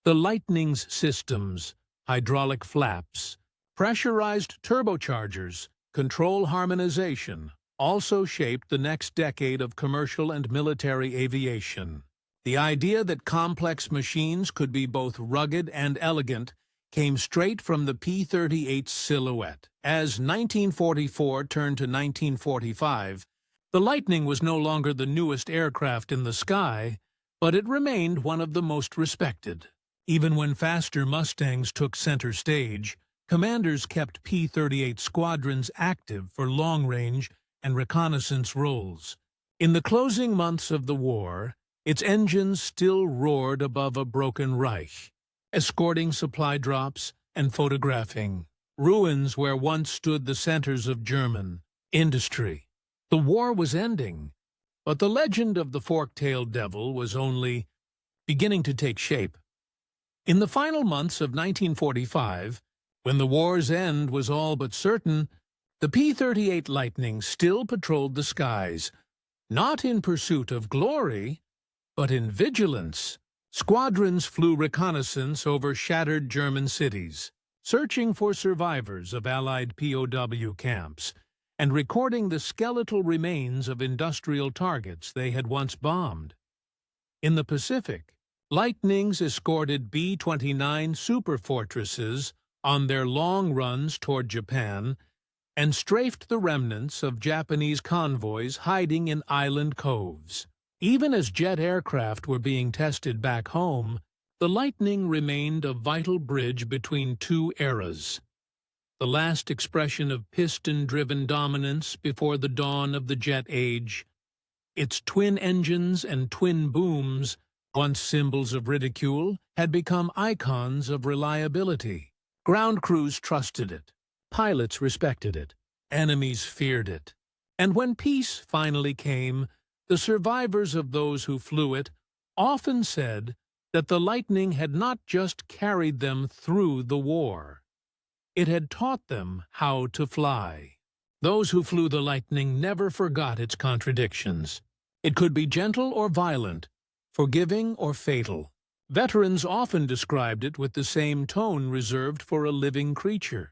The Lightning's systems, hydraulic flaps, pressurized turbochargers, control harmonization, also shaped the next decade of commercial and military aviation. The idea that complex machines could be both rugged and elegant came straight from the P-38's silhouette. As 1944 turned to 1945, the Lightning was no longer the newest aircraft in the sky, but it remained one of the most respected. Even when faster Mustangs took center stage, commanders kept P-38 squadrons active for long-range and reconnaissance roles. In the closing months of the war, its engines still roared above a broken Reich, escorting supply drops and photographing ruins where once stood the centers of German industry. The war was ending, but the legend of the fork-tailed devil was only beginning to take shape. In the final months of 1945, when the war's end was all but certain, the P-38 Lightning still patrolled the skies, not in pursuit of glory, but in vigilance. Squadrons flew reconnaissance over shattered German cities, searching for survivors of Allied POW camps and recording the skeletal remains of industrial targets they had once bombed. In the Pacific, Lightnings escorted B-29 superfortresses on their long runs toward Japan and strafed the remnants of Japanese convoys hiding in island coves. Even as jet aircraft were being tested back home, the Lightning remained a vital bridge between two eras. The last expression of piston-driven dominance before the dawn of the jet age. Its twin engines and twin booms, once symbols of ridicule, had become icons of reliability. Ground crews trusted it. Pilots respected it. Enemies feared it. And when peace finally came, the survivors of those who flew it often said that the Lightning had not just carried them through the war. It had taught them how to fly. Those who flew the Lightning never forgot its contradictions. It could be gentle or violent, forgiving or fatal. Veterans often described it with the same tone reserved for a living creature.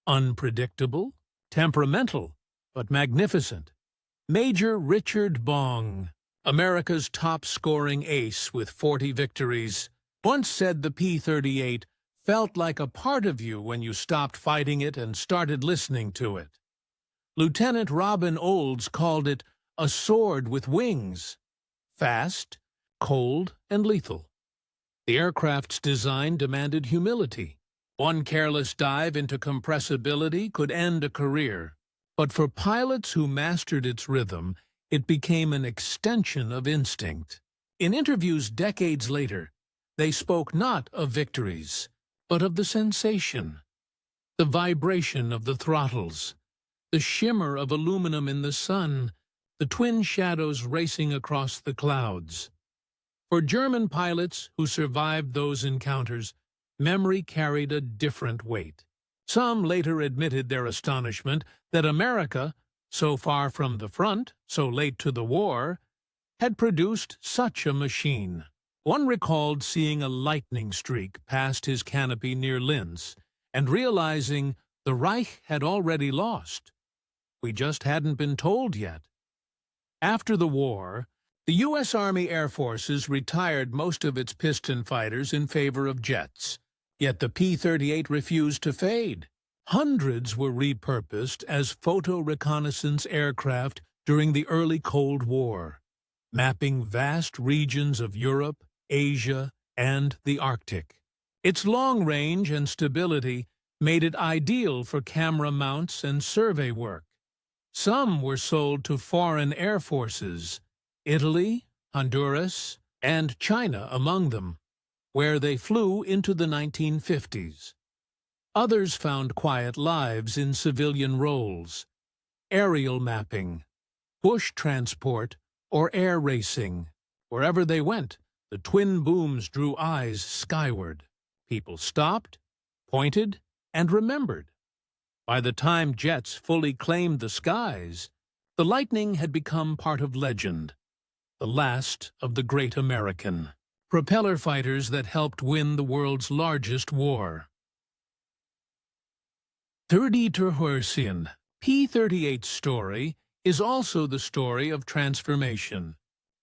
Unpredictable, temperamental, but magnificent. Major Richard Bong, America's top-scoring ace with 40 victories, once said the P-38 felt like a part of you when you stopped fighting it and started listening to it. Lieutenant Robin Olds called it a sword with wings, fast, cold, and lethal. The aircraft's design demanded humility. One careless dive into compressibility could end a career. But for pilots who mastered its rhythm, it became an extension of instinct. In interviews decades later, they spoke not of victories, but of the sensation. The vibration of the throttles, the shimmer of aluminum in the sun, the twin shadows racing across the clouds. For German pilots who survived those encounters, memory carried a different weight. Some later admitted their astonishment that America, so far from the front, so late to the war, had produced such a machine. One recalled seeing a lightning streak past his canopy near Linz and realizing the Reich had already lost. We just hadn't been told yet. After the war, the U.S. Army Air Forces retired most of its piston fighters in favor of jets, yet the P-38 refused to fade. Hundreds were repurposed as photo-reconnaissance aircraft during the early Cold War, mapping vast regions of Europe, Asia, and the Arctic. Its long range and stability made it ideal for camera mounts and survey work. Some were sold to foreign air forces, Italy, Honduras, and China among them, where they flew into the 1950s. Others found quiet lives in civilian roles, aerial mapping, bush transport, or air racing. Wherever they went, the twin booms drew eyes skyward. People stopped, pointed, and remembered. By the time jets fully claimed the skies, the Lightning had become part of legend, the last of the great American propeller fighters that helped win the world's largest war. 30 Terhorsian, P-38's story is also the story of transformation.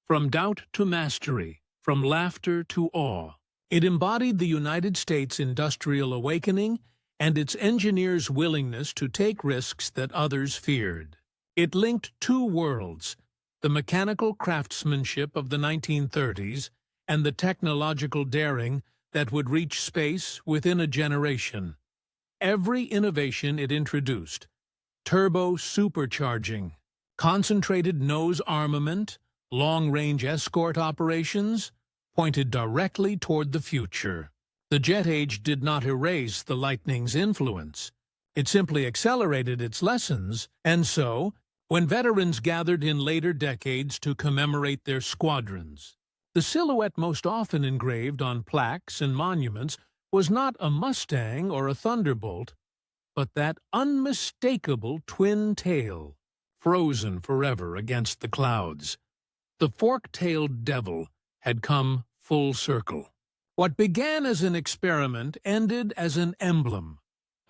From doubt to mastery, from laughter to awe. It embodied the United States industrial awakening and its engineers' willingness to take risks that others feared. It linked two worlds, the mechanical craftsmanship of the 1930s and the technological daring that would reach space within a generation. Every innovation it introduced, turbo supercharging, concentrated nose armament, long-range escort operations, pointed directly toward the future. The jet age did not erase the Lightning's influence. It simply accelerated its lessons, and so, when veterans gathered in later decades to commemorate their squadrons, the silhouette most often engraved on plaques and monuments was not a Mustang or a Thunderbolt, but that unmistakable twin tail, frozen forever against the clouds. The fork-tailed devil had come full circle. What began as an experiment ended as an emblem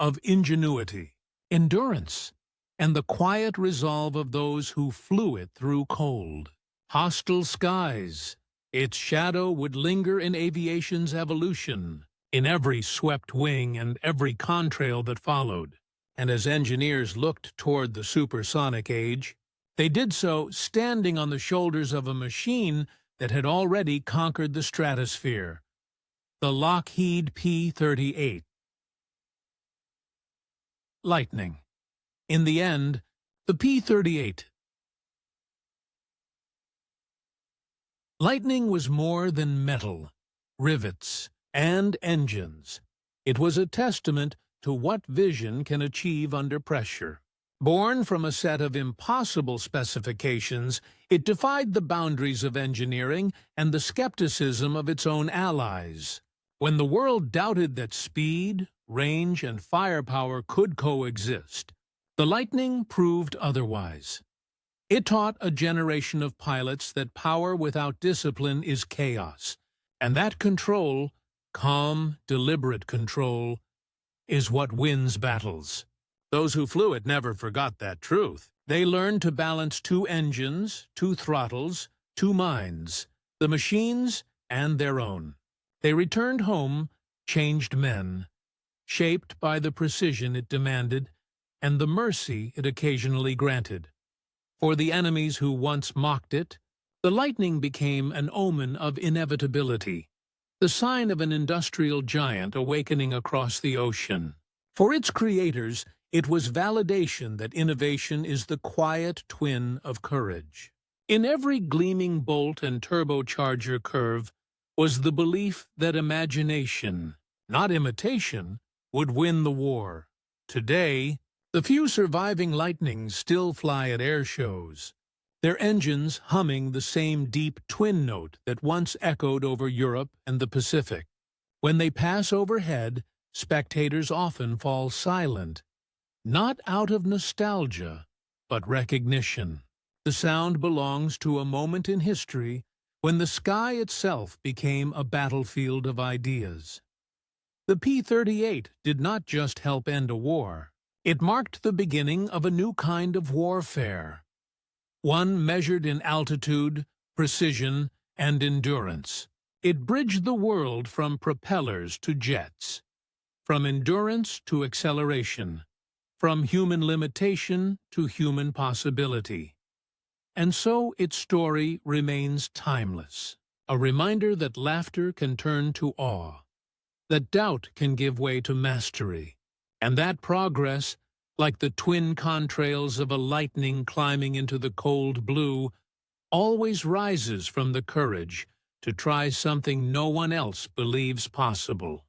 of ingenuity, endurance, and the quiet resolve of those who flew it through cold, hostile skies. Its shadow would linger in aviation's evolution, in every swept wing and every contrail that followed. And as engineers looked toward the supersonic age, they did so standing on the shoulders of a machine that had already conquered the stratosphere. The Lockheed P-38. Lightning. In the end, the P-38. Lightning was more than metal, rivets, and engines. It was a testament to what vision can achieve under pressure. Born from a set of impossible specifications, it defied the boundaries of engineering and the skepticism of its own allies. When the world doubted that speed, range, and firepower could coexist, the Lightning proved otherwise. It taught a generation of pilots that power without discipline is chaos, and that control, calm, deliberate control, is what wins battles. Those who flew it never forgot that truth. They learned to balance two engines, two throttles, two minds, the machine's and their own. They returned home, changed men, shaped by the precision it demanded and the mercy it occasionally granted. For the enemies who once mocked it, the Lightning became an omen of inevitability, the sign of an industrial giant awakening across the ocean. For its creators, it was validation that innovation is the quiet twin of courage. In every gleaming bolt and turbocharger curve was the belief that imagination, not imitation, would win the war. Today, the few surviving Lightnings still fly at air shows, their engines humming the same deep twin note that once echoed over Europe and the Pacific. When they pass overhead, spectators often fall silent, not out of nostalgia, but recognition. The sound belongs to a moment in history when the sky itself became a battlefield of ideas. The P-38 did not just help end a war. It marked the beginning of a new kind of warfare, one measured in altitude, precision, and endurance. It bridged the world from propellers to jets, from endurance to acceleration, from human limitation to human possibility. And so its story remains timeless, a reminder that laughter can turn to awe, that doubt can give way to mastery, and that progress, like the twin contrails of a lightning climbing into the cold blue, always rises from the courage to try something no one else believes possible.